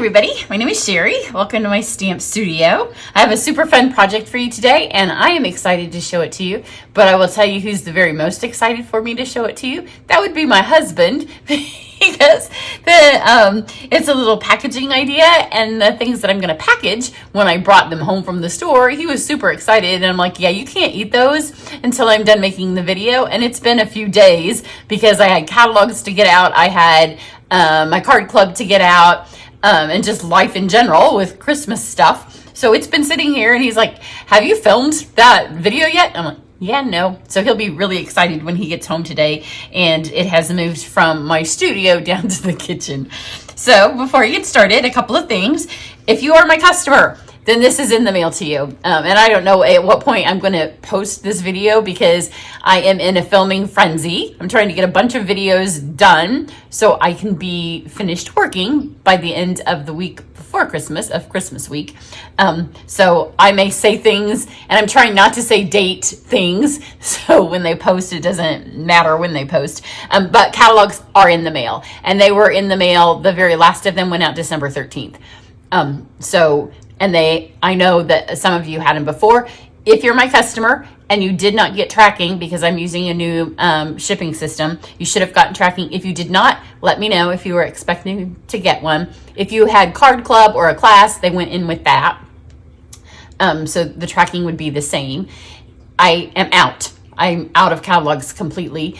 everybody, my name is Cheri. Welcome to my stamp studio. I have a super fun project for you today and I am excited to show it to you, but I will tell you who's the very most excited for me to show it to you. That would be my husband because it's a little packaging idea, and the things that I'm going to package, when I brought them home from the store, he was super excited, and I'm like, yeah, you can't eat those until I'm done making the video. And it's been a few days because I had catalogs to get out, I had my card club to get out, and just life in general with Christmas stuff. So it's been sitting here and he's like, have you filmed that video yet? I'm like, yeah, no. So he'll be really excited when he gets home today, and it has moved from my studio down to the kitchen. So before I get started, a couple of things. If you are my customer, then this is in the mail to you. And I don't know at what point I'm going to post this video because I am in a filming frenzy. I'm trying to get a bunch of videos done so I can be finished working by the end of the week before Christmas, of Christmas week. So I may say things, and I'm trying not to say date things, so when they post, it doesn't matter when they post. But catalogs are in the mail, and they were in the mail. The very last of them went out December 13th. I know that some of you had them before. If you're my customer and you did not get tracking because I'm using a new shipping system, you should have gotten tracking. If you did not, let me know if you were expecting to get one. If you had card club or a class, they went in with that. So the tracking would be the same. I am out. I'm out of catalogs completely.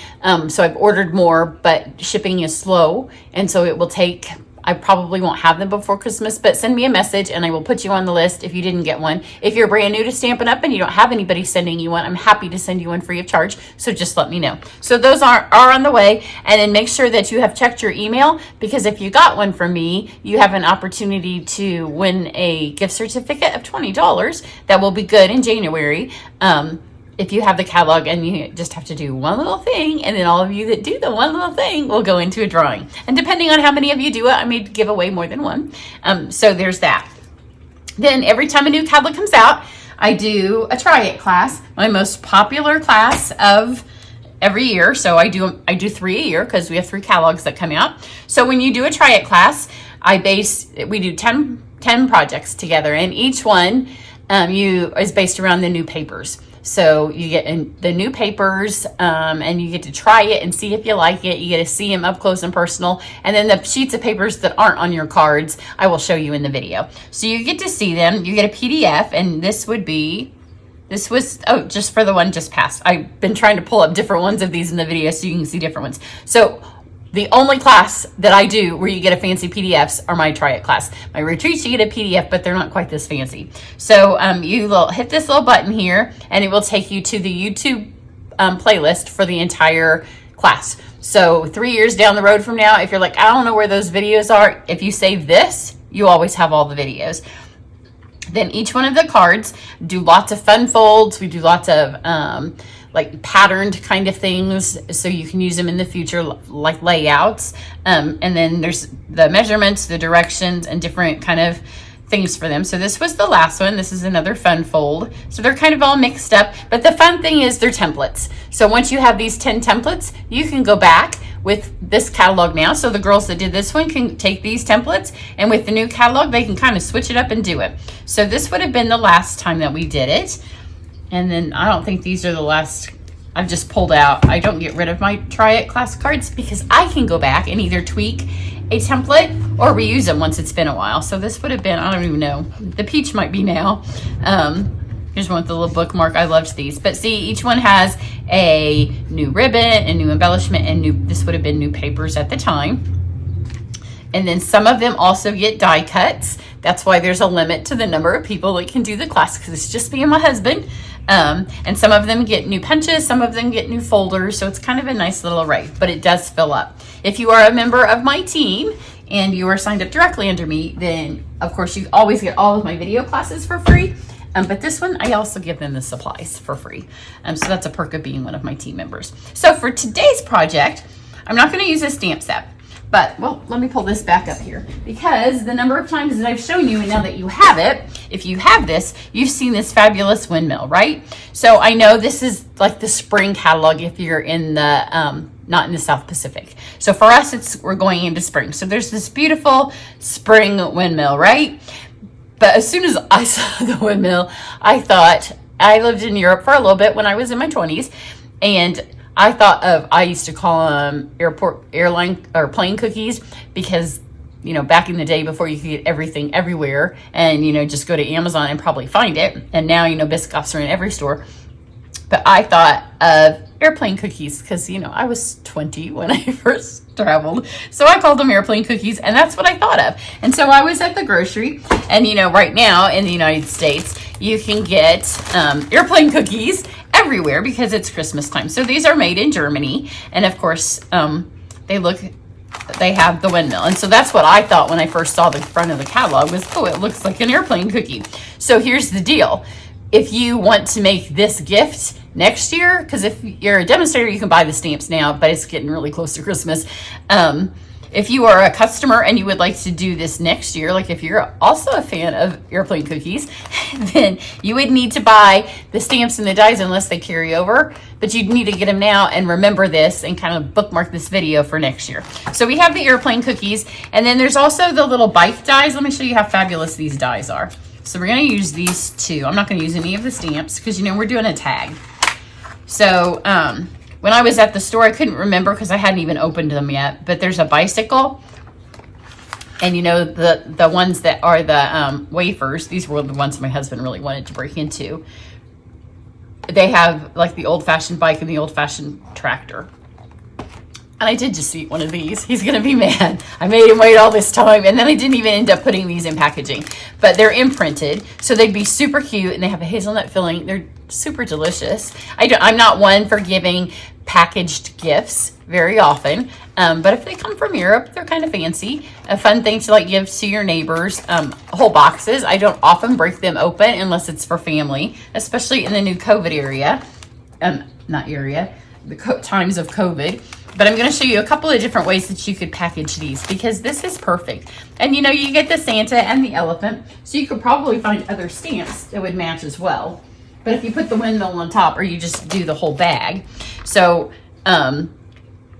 So I've ordered more, but shipping is slow. And so it will take, I probably won't have them before Christmas, but send me a message and I will put you on the list if you didn't get one. If you're brand new to Stampin' Up! And you don't have anybody sending you one, I'm happy to send you one free of charge. So just let me know. So those are on the way. And then make sure that you have checked your email, because if you got one from me, you have an opportunity to win a gift certificate of $20 that will be good in January. If you have the catalog, and you just have to do one little thing, and then all of you that do the one little thing will go into a drawing. And depending on how many of you do it, I may give away more than one. So there's that. Then every time a new catalog comes out, I do a try it class, my most popular class of every year. So I do 3 a year because we have 3 catalogs that come out. So when you do a try it class, we do 10 projects together, and each one is based around the new papers. So you get the new papers, and you get to try it and see if you like it. You get to see them up close and personal. And then the sheets of papers that aren't on your cards, I will show you in the video. So you get to see them. You get a PDF, and this was, just for the one just passed. I've been trying to pull up different ones of these in the video so you can see different ones. So the only class that I do where you get a fancy PDFs are my try it class. My retreats, you get a PDF, but they're not quite this fancy. So you will hit this little button here, and it will take you to the YouTube playlist for the entire class. So 3 years down the road from now, if you're like, I don't know where those videos are, if you save this, you always have all the videos. Then each one of the cards do lots of fun folds. We do lots of like patterned kind of things, so you can use them in the future, like layouts. And then there's the measurements, the directions, and different kind of things for them. So this was the last one. This is another fun fold. So they're kind of all mixed up, but the fun thing is they're templates. So once you have these 10 templates, you can go back with this catalog now. So the girls that did this one can take these templates, and with the new catalog, they can kind of switch it up and do it. So this would have been the last time that we did it. And then I don't think these are the last. I've just pulled out. I don't get rid of my try it class cards because I can go back and either tweak a template or reuse them once it's been a while. So this would have been, I don't even know. The peach might be now. Here's one with the little bookmark. I loved these. But see, each one has a new ribbon, a new embellishment, and this would have been new papers at the time. And then some of them also get die cuts. That's why there's a limit to the number of people that can do the class, because it's just me and my husband. And some of them get new punches, some of them get new folders. So it's kind of a nice little array, but it does fill up. If you are a member of my team and you are signed up directly under me, then of course you always get all of my video classes for free. But this one, I also give them the supplies for free. So that's a perk of being one of my team members. So for today's project, I'm not going to use a stamp set. But, well, let me pull this back up here, because the number of times that I've shown you, and now that you have it, if you have this, you've seen this fabulous windmill, right? So I know this is like the spring catalog if you're in the not in the South Pacific. So for us, we're going into spring. So there's this beautiful spring windmill, right? But as soon as I saw the windmill, I thought, I lived in Europe for a little bit when I was in my 20s, and I used to call them airline or plane cookies, because, you know, back in the day before you could get everything everywhere and, you know, just go to Amazon and probably find it. And now, you know, Biscoffs are in every store. But I thought of airplane cookies because, you know, I was 20 when I first traveled. So I called them airplane cookies, and that's what I thought of. And so I was at the grocery, and, you know, right now in the United States, you can get airplane cookies everywhere because it's Christmas time. So these are made in Germany. And of course, they have the windmill. And so that's what I thought when I first saw the front of the catalog was, oh, it looks like an airplane cookie. So here's the deal. If you want to make this gift next year, because if you're a demonstrator, you can buy the stamps now, but it's getting really close to Christmas. If you are a customer and you would like to do this next year, like if you're also a fan of airplane cookies, then you would need to buy the stamps and the dies unless they carry over, but you'd need to get them now and remember this and kind of bookmark this video for next year. So we have the airplane cookies, and then there's also the little bike dies. Let me show you how fabulous these dies are. So we're going to use these two. I'm not going to use any of the stamps because, you know, we're doing a tag. So when I was at the store, I couldn't remember because I hadn't even opened them yet, but there's a bicycle, and, you know, the ones that are the wafers, these were the ones my husband really wanted to break into. They have like the old-fashioned bike and the old-fashioned tractor. And I did just eat one of these. He's going to be mad. I made him wait all this time, and then I didn't even end up putting these in packaging. But they're imprinted, so they'd be super cute, and they have a hazelnut filling. They're super delicious. I'm not one for giving packaged gifts very often, but if they come from Europe, they're kind of fancy. A fun thing to like give to your neighbors. Whole boxes. I don't often break them open unless it's for family, especially in the new COVID times of COVID. But I'm going to show you a couple of different ways that you could package these, because this is perfect. And, you know, you get the Santa and the elephant, so you could probably find other stamps that would match as well. But if you put the windmill on top, or you just do the whole bag. So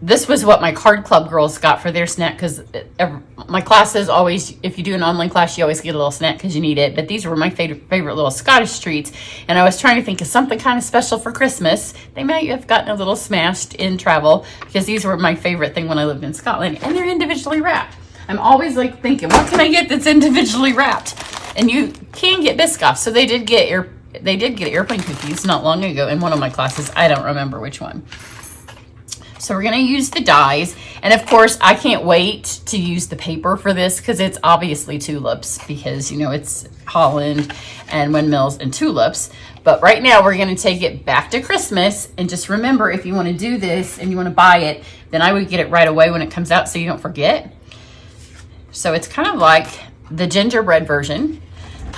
this was what my card club girls got for their snack, because my classes always, if you do an online class, you always get a little snack because you need it. But these were my favorite little Scottish treats, and I was trying to think of something kind of special for Christmas. They might have gotten a little smashed in travel, because these were my favorite thing when I lived in Scotland, and they're individually wrapped. I'm always like thinking, what can I get that's individually wrapped? And you can get Biscoffs. So they did get airplane cookies not long ago in one of my classes. I don't remember which one. So we're going to use the dies. And of course, I can't wait to use the paper for this, because it's obviously tulips, because, you know, it's Holland and windmills and tulips. But right now we're going to take it back to Christmas. And just remember, if you want to do this and you want to buy it, then I would get it right away when it comes out so you don't forget. So it's kind of like the gingerbread version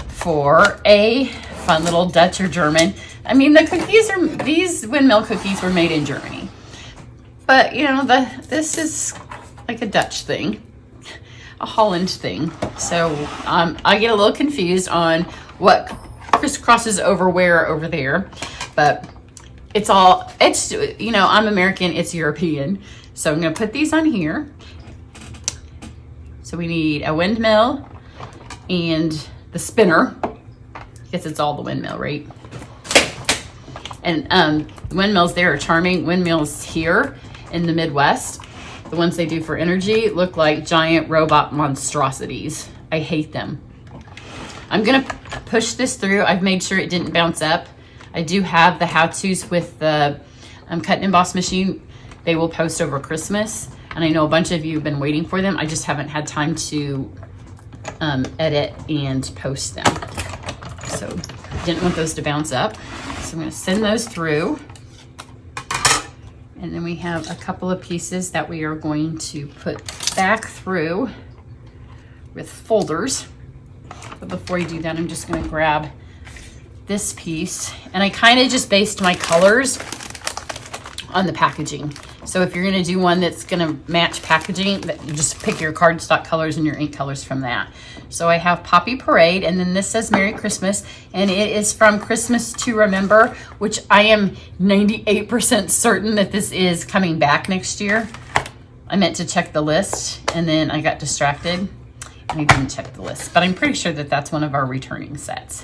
for a fun little Dutch or German. I mean, these windmill cookies were made in Germany. But, you know, this is like a Dutch thing, a Holland thing. So I get a little confused on what crisscrosses over where over there. But it's, you know, I'm American, it's European. So I'm going to put these on here. So we need a windmill and the spinner. I guess it's all the windmill, right? And windmills there are charming. Windmills here in the Midwest, the ones they do for energy, look like giant robot monstrosities. I hate them. I'm gonna push this through. I've made sure it didn't bounce up. I do have the how-tos with the cut and emboss machine. They will post over Christmas, and I know a bunch of you have been waiting for them. I just haven't had time to edit and post them. So didn't want those to bounce up. So I'm gonna send those through. And then we have a couple of pieces that we are going to put back through with folders. But before you do that, I'm just going to grab this piece. And I kind of just based my colors on the packaging, So if you're going to do one that's going to match packaging, just pick your cardstock colors and your ink colors from that. So I have Poppy Parade, and then this says Merry Christmas, and it is from Christmas to Remember, which I am 98% certain that this is coming back next year. I meant to check the list, and then I got distracted, and I didn't check the list. But I'm pretty sure that that's one of our returning sets,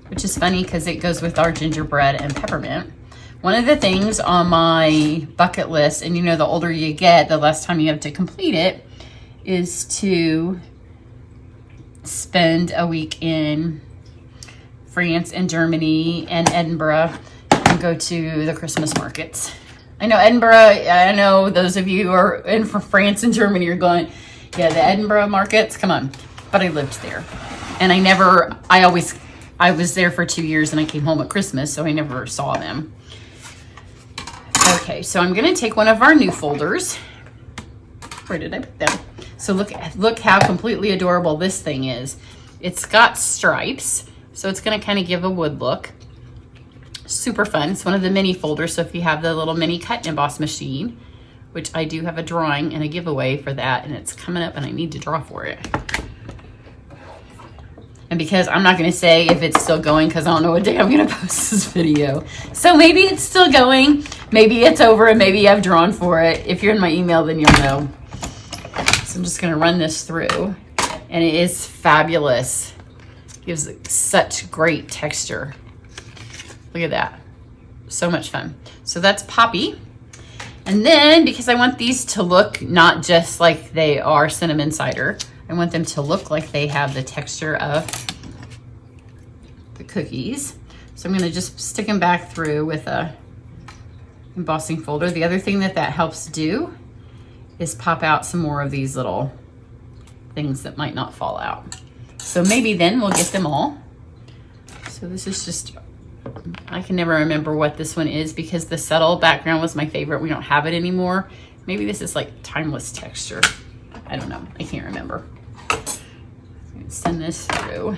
which is funny because it goes with our gingerbread and peppermint. One of the things on my bucket list, and you know, the older you get, the less time you have to complete it, is to spend a week in France and Germany and Edinburgh and go to the Christmas markets. I know Edinburgh, I know those of you who are in for France and Germany are going, yeah, the Edinburgh markets, come on. But I lived there. And I was there for 2 years and I came home at Christmas, so I never saw them. Okay, so I'm gonna take one of our new folders. Where did I put them? So look how completely adorable this thing is. It's got stripes, so it's gonna kind of give a wood look. Super fun. It's one of the mini folders, so if you have the little mini cut and emboss machine, which I do have a drawing and a giveaway for that, and it's coming up and I need to draw for it. And because I'm not going to say if it's still going because I don't know what day I'm going to post this video. So maybe it's still going, maybe it's over, and maybe I've drawn for it. If you're in my email, then you'll know. So I'm just going to run this through, and it is fabulous. Gives such great texture. Look at that. So much fun. So that's Poppy. And then, because I want these to look not just like they are cinnamon cider, I want them to look like they have the texture of the cookies. So I'm gonna just stick them back through with a embossing folder. The other thing that helps do is pop out some more of these little things that might not fall out. So maybe then we'll get them all. So this is just, I can never remember what this one is because the subtle background was my favorite. We don't have it anymore. Maybe this is like timeless texture. I don't know, I can't remember. Send this through.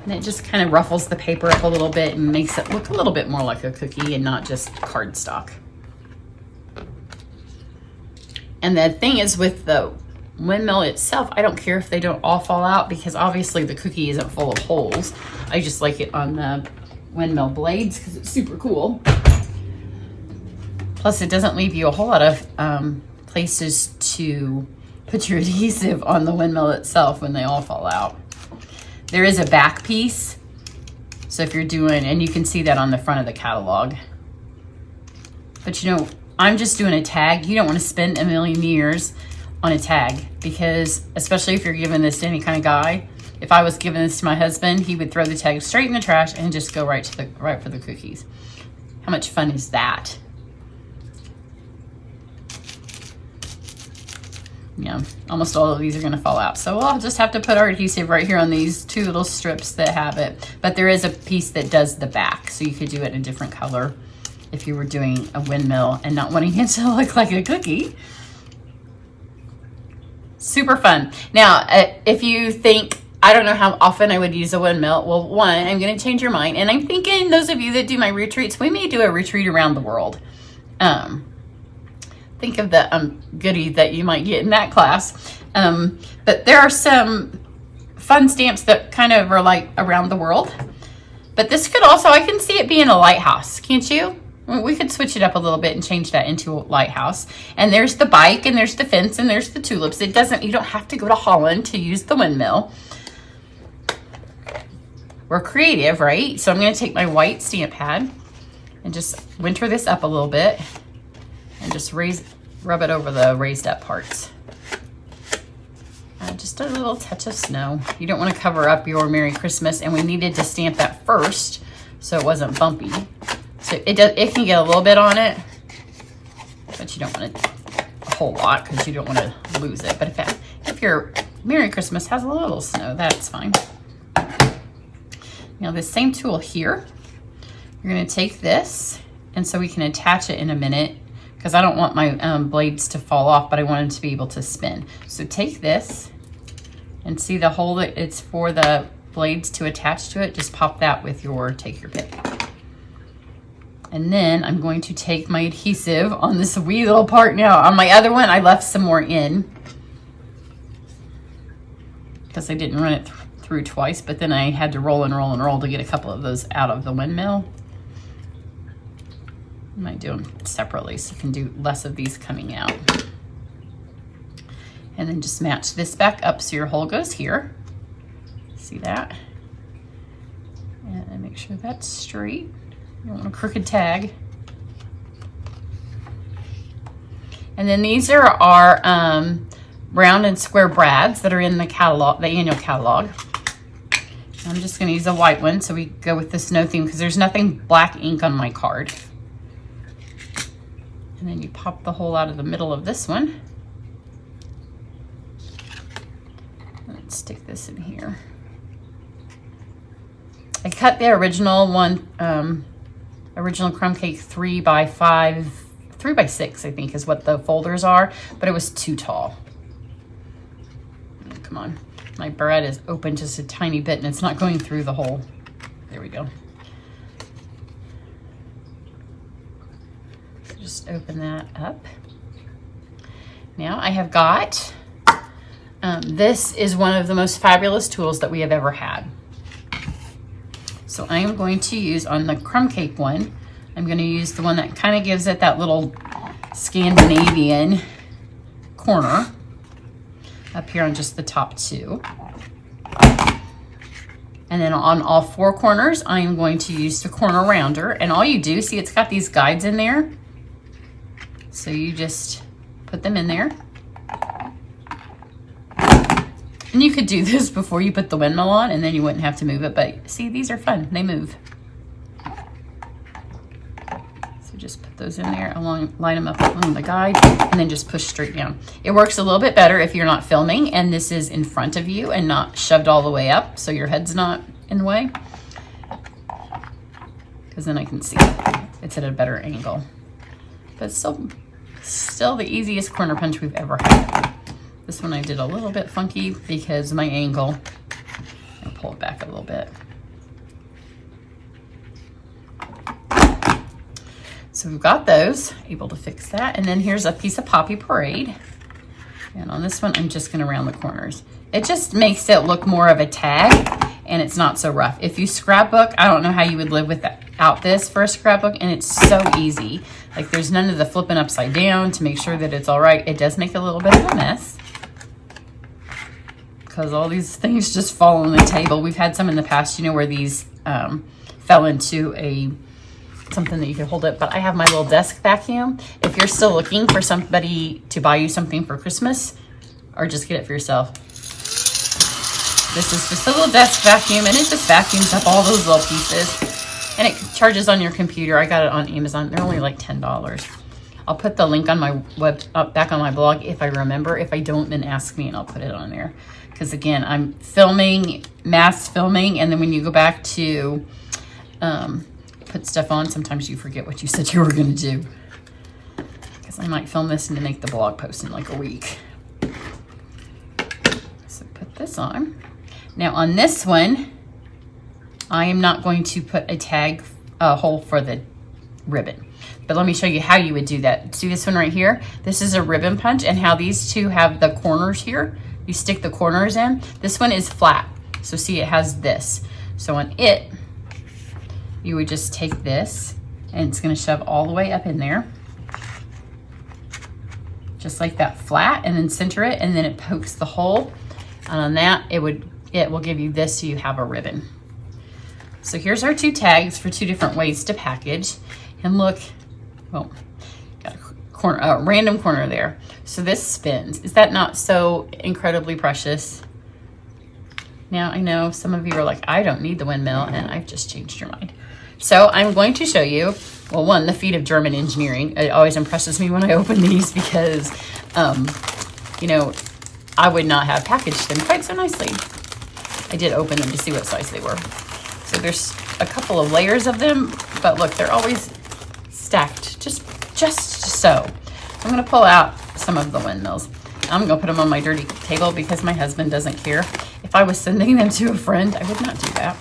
And it just kind of ruffles the paper up a little bit and makes it look a little bit more like a cookie and not just cardstock. And the thing is with the Windmill itself, I don't care if they don't all fall out because obviously the cookie isn't full of holes. I just like it on the Windmill blades because it's super cool. Plus it doesn't leave you a whole lot of places to put your adhesive on the Windmill itself when they all fall out. There is a back piece, so if you're doing, and you can see that on the front of the catalog. But you know, I'm just doing a tag. You don't want to spend a million years on a tag because, especially if you're giving this to any kind of guy, if I was giving this to my husband, he would throw the tag straight in the trash and just go right for the cookies. How much fun is that? Yeah, almost all of these are going to fall out. So we'll just have to put our adhesive right here on these two little strips that have it. But there is a piece that does the back, so you could do it in a different color if you were doing a Windmill and not wanting it to look like a cookie. Super fun. Now, if you think, I don't know how often I would use a Windmill. Well, one, I'm going to change your mind. And I'm thinking those of you that do my retreats, we may do a retreat around the world. Think of the goodie that you might get in that class. But there are some fun stamps that kind of are like around the world. But this could also, I can see it being a lighthouse, can't you? We could switch it up a little bit and change that into a lighthouse. And there's the bike, and there's the fence, and there's the tulips. You don't have to go to Holland to use the Windmill. We're creative, right? So I'm going to take my white stamp pad and just winter this up a little bit. And just rub it over the raised up parts. Just a little touch of snow. You don't want to cover up your Merry Christmas, and we needed to stamp that first so it wasn't bumpy. So it can get a little bit on it, but you don't want a whole lot because you don't want to lose it. But if your Merry Christmas has a little snow, that's fine. Now this same tool here, you're going to take this, and so we can attach it in a minute because I don't want my blades to fall off, but I want them to be able to spin. So take this and see the hole that it's for the blades to attach to it. Just pop that with take your pick. And then I'm going to take my adhesive on this wee little part. Now, on my other one, I left some more in because I didn't run it through twice, but then I had to roll and roll and roll to get a couple of those out of the windmill. I might do them separately so I can do less of these coming out. And then just match this back up so your hole goes here. See that? And make sure that's straight. You don't want a crooked tag. And then these are our round and square brads that are in the catalog, the annual catalog. I'm just going to use a white one so we go with the snow theme because there's nothing black ink on my card. And then you pop the hole out of the middle of this one. Let's stick this in here. I cut the original one, original crumb cake 3x5, 3x6 I think is what the folders are, but it was too tall. Come on, my bread is open just a tiny bit and it's not going through the hole. There we go. So just open that up. Now I have got, this is one of the most fabulous tools that we have ever had. So I am going to use on the crumb cake one, I'm going to use the one that kind of gives it that little Scandinavian corner up here on just the top two. And then on all four corners, I am going to use the corner rounder. And all you do, see it's got these guides in there. So you just put them in there. And you could do this before you put the windmill on and then you wouldn't have to move it. But see, these are fun. They move. So just put those in there, line them up along the guide, and then just push straight down. It works a little bit better if you're not filming and this is in front of you and not shoved all the way up so your head's not in the way. Because then I can see it. It's at a better angle. But still the easiest corner punch we've ever had. This one I did a little bit funky because my angle. I'll pull it back a little bit. So we've got those, able to fix that. And then here's a piece of Poppy Parade. And on this one, I'm just gonna round the corners. It just makes it look more of a tag and it's not so rough. If you scrapbook, I don't know how you would live without this for a scrapbook, and it's so easy. Like there's none of the flipping upside down to make sure that it's all right. It does make a little bit of a mess because all these things just fall on the table. We've had some in the past, you know, where these fell into something that you could hold it, but I have my little desk vacuum. If you're still looking for somebody to buy you something for Christmas, or just get it for yourself. This is just a little desk vacuum, and it just vacuums up all those little pieces, and it charges on your computer. I got it on Amazon. They're only like $10. I'll put the link on my back on my blog if I remember. If I don't, then ask me and I'll put it on there. Because again, I'm filming, mass filming, and then when you go back to put stuff on, sometimes you forget what you said you were going to do. Because I might film this and then make the blog post in like a week. So put this on. Now on this one, I am not going to put a tag hole for the ribbon. But let me show you how you would do that. See this one right here? This is a ribbon punch, and how these two have the corners here. You stick the corners in. This one is flat. So see, it has this. So on it, you would just take this, and it's gonna shove all the way up in there. Just like that, flat, and then center it, and then it pokes the hole. And on that, it will give you this so you have a ribbon. So here's our two tags for two different ways to package. And look, well, got a corner, random corner there. So this spins. Is that not so incredibly precious? Now I know some of you are like, I don't need the windmill, and I've just changed your mind. So I'm going to show you, well, one, the feat of German engineering. It always impresses me when I open these because, you know, I would not have packaged them quite so nicely. I did open them to see what size they were. So there's a couple of layers of them, but look, they're always stacked, just so. I'm gonna pull out some of the windmills. I'm gonna put them on my dirty table because my husband doesn't care. If I was sending them to a friend, I would not do that.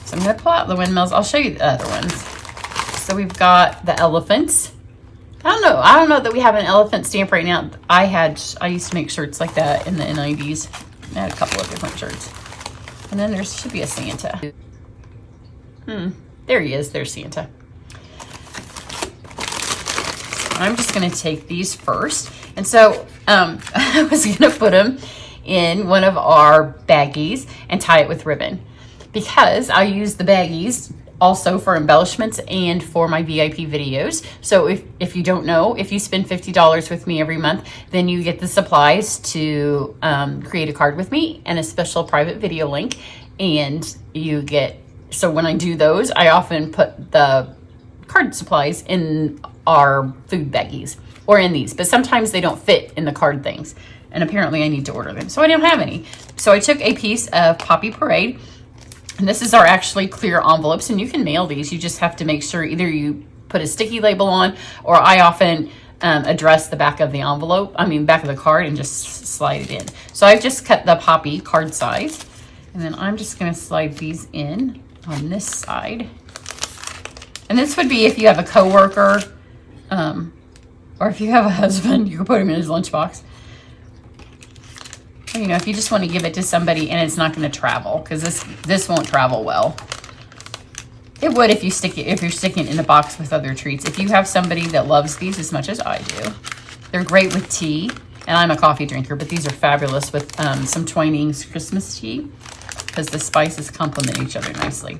So I'm gonna pull out the windmills. I'll show you the other ones. So we've got the elephants. I don't know that we have an elephant stamp right now. I used to make shirts like that in the 90s. I had a couple of different shirts. And then there should be a Santa. There he is. There's Santa. So I'm just going to take these first. And so I was going to put them in one of our baggies and tie it with ribbon, because I use the baggies also for embellishments and for my VIP videos. So if you don't know, if you spend $50 with me every month, then you get the supplies to create a card with me and a special private video link. And you get, so when I do those, I often put the card supplies in our food baggies or in these, but sometimes they don't fit in the card things. And apparently I need to order them. So I don't have any. So I took a piece of Poppy Parade. And this is our actually clear envelopes, and you can mail these. You just have to make sure either you put a sticky label on, or I often address the back of the envelope, back of the card, and just slide it in. So I've just cut the Poppy card size, and then I'm just gonna slide these in on this side. And this would be if you have a coworker, or if you have a husband, you can put him in his lunchbox. You know, if you just want to give it to somebody and it's not going to travel, because this won't travel well. It would if you're sticking it in a box with other treats. If you have somebody that loves these as much as I do, they're great with tea. And I'm a coffee drinker, but these are fabulous with some Twinings Christmas tea, because the spices complement each other nicely.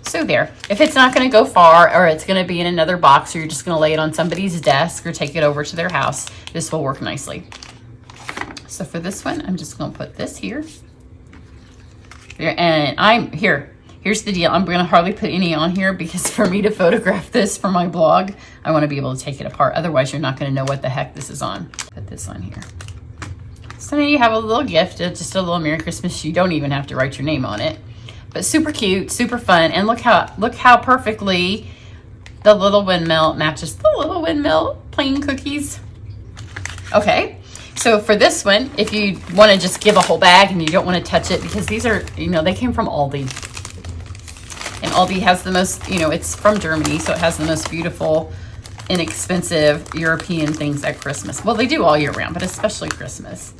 So there. If it's not going to go far, or it's going to be in another box, or you're just going to lay it on somebody's desk or take it over to their house, this will work nicely. So for this one, I'm just going to put this here. And here's the deal. I'm going to hardly put any on here, because for me to photograph this for my blog, I want to be able to take it apart. Otherwise, you're not going to know what the heck this is on. Put this on here. So now you have a little gift, just a little Merry Christmas. You don't even have to write your name on it. But super cute, super fun. And look how perfectly the little windmill matches the little windmill plain cookies. Okay. So for this one, if you want to just give a whole bag and you don't want to touch it, because these are, they came from Aldi. And Aldi has the most, it's from Germany, so it has the most beautiful, inexpensive European things at Christmas. Well, they do all year round, but especially Christmas.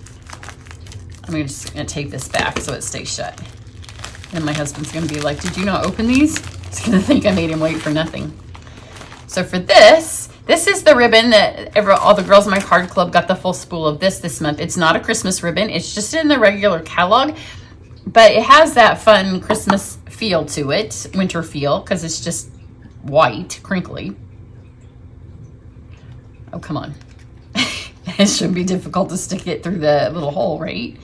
I'm just going to tape this back so it stays shut. And my husband's going to be like, did you not open these? He's going to think I made him wait for nothing. So for this is the ribbon that all the girls in my card club got the full spool of this month. It's not a Christmas ribbon. It's just in the regular catalog, but it has that fun Christmas feel to it, winter feel, because it's just white, crinkly. Oh, come on. It shouldn't be difficult to stick it through the little hole, right?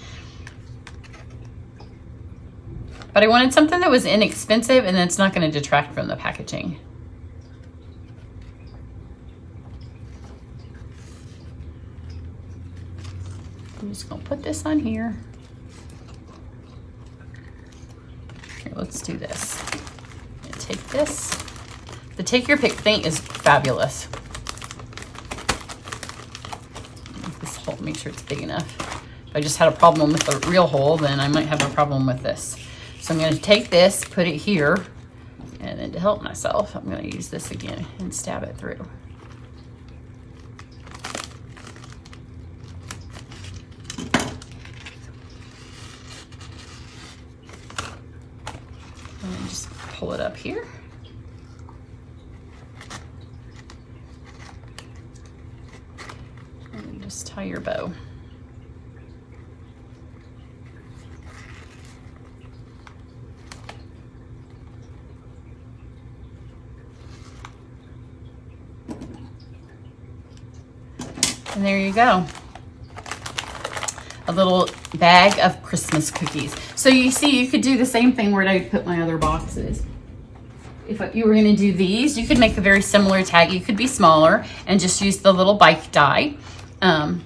But I wanted something that was inexpensive and that's not going to detract from the packaging. I'm just going to put this on here. Here, let's do this. Take this. The Take Your Pick thing is fabulous. This hole, make sure it's big enough. If I just had a problem with the real hole, then I might have a problem with this. So I'm going to take this, put it here, and then to help myself, I'm going to use this again and stab it through. And just pull it up here. And just tie your bow. And there you go. A little bag of Christmas cookies. So you see, you could do the same thing where I put my other boxes. If you were going to do these, you could make a very similar tag. You could be smaller and just use the little bike die and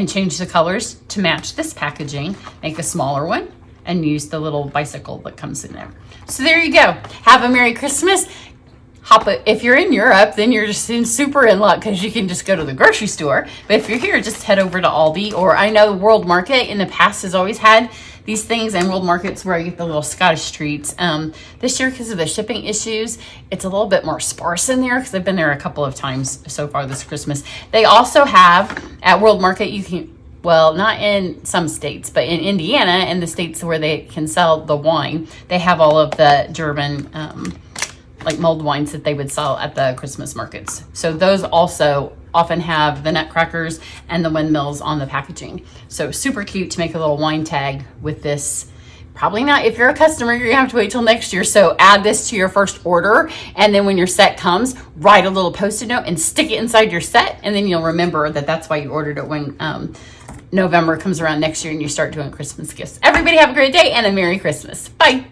change the colors to match this packaging. Make a smaller one and use the little bicycle that comes in there. So there you go. Have a Merry Christmas. pop it. If you're in Europe, then you're just super in luck because you can just go to the grocery store. But if you're here, just head over to Aldi, or I know World Market in the past has always had these things, and World Market's where I get the little Scottish treats. This year, because of the shipping issues, it's a little bit more sparse in there because I've been there a couple of times so far this Christmas. They also have at World Market, you can, well, not in some states, but in Indiana and the states where they can sell the wine, they have all of the German like mulled wines that they would sell at the Christmas markets. So those also often have the nutcrackers and the windmills on the packaging. So super cute to make a little wine tag with this. Probably not, if you're a customer, you're gonna have to wait till next year. So add this to your first order, and then when your set comes, write a little Post-it note and stick it inside your set, and then you'll remember that that's why you ordered it when November comes around next year and you start doing Christmas gifts. Everybody have a great day and a Merry Christmas. Bye.